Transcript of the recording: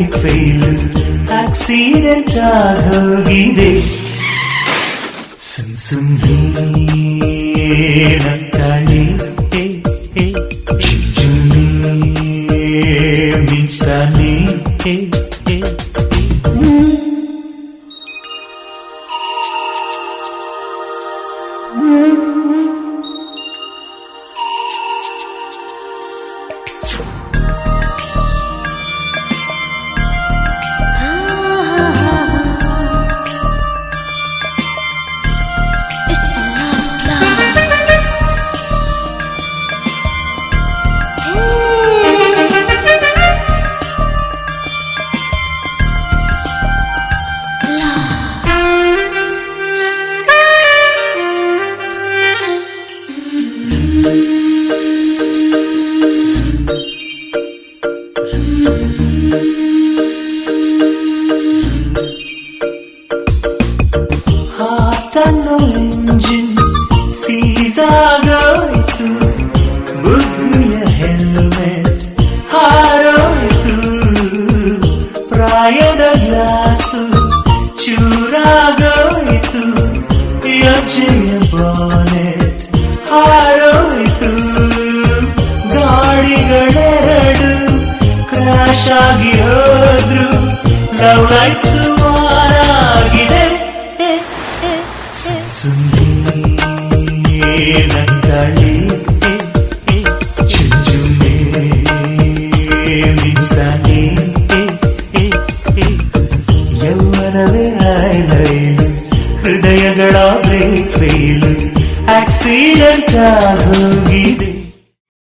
break fail accident ಆಗೋಗಿದೆ ಸುಮ್ಸುಮ್ನೆ ನಕ್ಕಾಳೆ ಜುಮ್ಜುಮ್ನೆ ಮಿಂಚ್ತಾನೆ ಹಾಟನ್ನು engine ಸೀಸಾಗೋಯ್ತು ಬುದ್ಧಿಯ helmet ಹಾರೋಯ್ತು ಪ್ರಾಯದ ಗ್ಲಾಸು ಚೂರಾಗೋಯ್ತು ಯೋಜನೆಯ ಬಾನೆಟ್ ಹಾರೋಯ್ತು ಗಾಡಿಗಳೆರಡು ಕ್ರಾಶ್ ಆಗಿ ಹೋದ್ರು ಲವ್ ಲೈಟ್ಸ್ ಆಗಿದೆ ಸುಮ್ಮನೆ ನಕ್ಕಾಳೆ ಜುಮ್ಜುಮ್ನೆ ಮಿಂಚ್ತಾನೆ ಯೌವನವೇ ಐಲೈಲು ಹೃದಯಗಳ ಬ್ರೇಕ್ ಫೇಲ್ ಆಕ್ಸಿಡೆಂಟ್ ಆಗೋಗಿದೆ